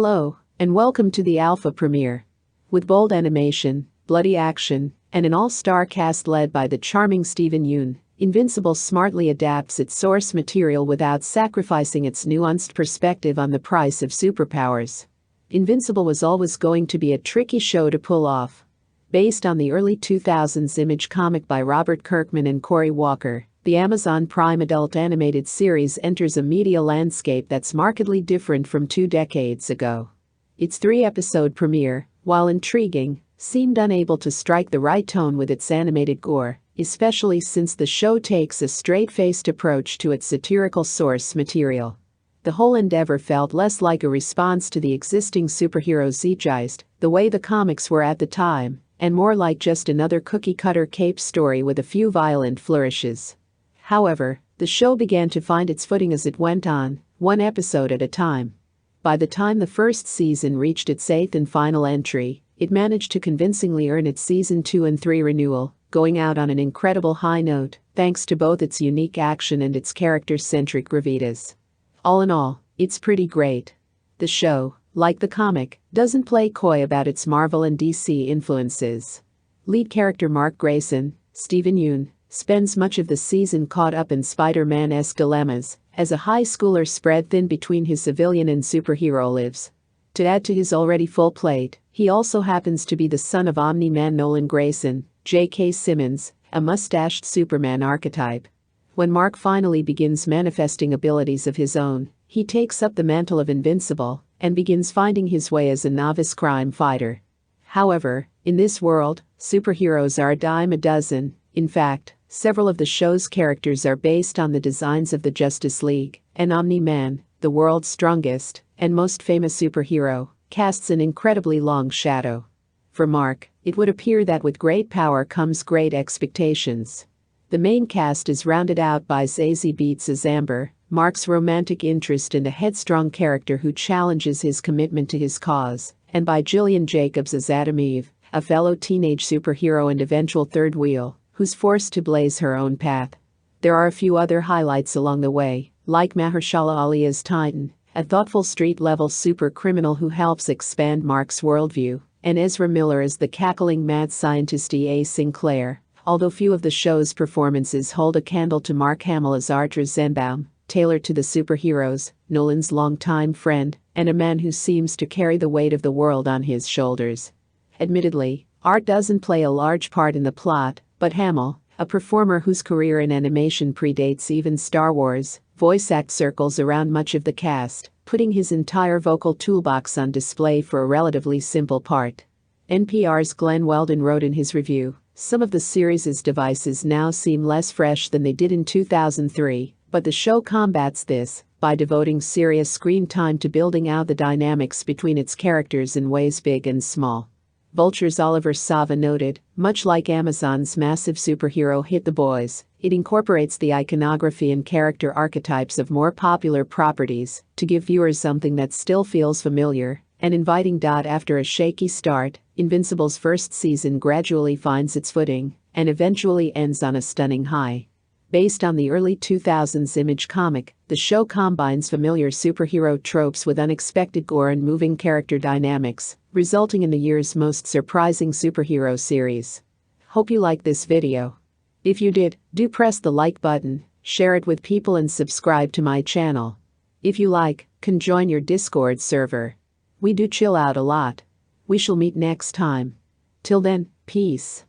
Hello, and welcome to the Alpha premiere. With bold animation, bloody action, and an all-star cast led by the charming Steven Yeun, Invincible smartly adapts its source material without sacrificing its nuanced perspective on the price of superpowers. Invincible was always going to be a tricky show to pull off. Based on the early 2000s Image comic by Robert Kirkman and Cory Walker, the Amazon Prime adult animated series enters a media landscape that's markedly different from 2 decades ago. Its 3-episode premiere, while intriguing, seemed unable to strike the right tone with its animated gore, especially since the show takes a straight-faced approach to its satirical source material. The whole endeavor felt less like a response to the existing superhero zeitgeist, the way the comics were at the time, and more like just another cookie-cutter cape story with a few violent flourishes. However, the show began to find its footing as it went on, one episode at a time. By the time the first season reached its 8th and final entry, it managed to convincingly earn its Season 2 and 3 renewal, going out on an incredible high note, thanks to both its unique action and its character-centric gravitas. All in all, it's pretty great. The show, like the comic, doesn't play coy about its Marvel and DC influences. Lead character Mark Grayson, Steven Yeun, spends much of the season caught up in Spider-Man-esque dilemmas, as a high schooler spread thin between his civilian and superhero lives. To add to his already full plate, he also happens to be the son of Omni-Man Nolan Grayson, J.K. Simmons, a mustached Superman archetype. When Mark finally begins manifesting abilities of his own, he takes up the mantle of Invincible and begins finding his way as a novice crime fighter. However, in this world, superheroes are a dime a dozen. In fact, several of the show's characters are based on the designs of the Justice League, and Omni-Man, the world's strongest and most famous superhero, casts an incredibly long shadow. For Mark, it would appear that with great power comes great expectations. The main cast is rounded out by Zazie Beetz as Amber, Mark's romantic interest and a headstrong character who challenges his commitment to his cause, and by Gillian Jacobs as Adam Eve, a fellow teenage superhero and eventual third wheel, who's forced to blaze her own path. There are a few other highlights along the way, like Mahershala Ali as Titan, a thoughtful street-level super criminal who helps expand Mark's worldview, and Ezra Miller as the cackling mad scientist E.A. Sinclair, although few of the show's performances hold a candle to Mark Hamill as Art Rosenbaum, tailored to the superheroes, Nolan's longtime friend, and a man who seems to carry the weight of the world on his shoulders. Admittedly, Art doesn't play a large part in the plot, but Hamill, a performer whose career in animation predates even Star Wars, voice act circles around much of the cast, putting his entire vocal toolbox on display for a relatively simple part. NPR's Glenn Weldon wrote in his review, "Some of the series' devices now seem less fresh than they did in 2003, but the show combats this by devoting serious screen time to building out the dynamics between its characters in ways big and small." Vulture's Oliver Sava noted, much like Amazon's massive superhero hit The Boys, it incorporates the iconography and character archetypes of more popular properties to give viewers something that still feels familiar and inviting. After a shaky start, Invincible's first season gradually finds its footing and eventually ends on a stunning high. Based on the early 2000s Image comic, the show combines familiar superhero tropes with unexpected gore and moving character dynamics, resulting in the year's most surprising superhero series. Hope you liked this video. If you did, do press the like button, share it with people and subscribe to my channel. If you can join your Discord server. We do chill out a lot. We shall meet next time. Till then, peace.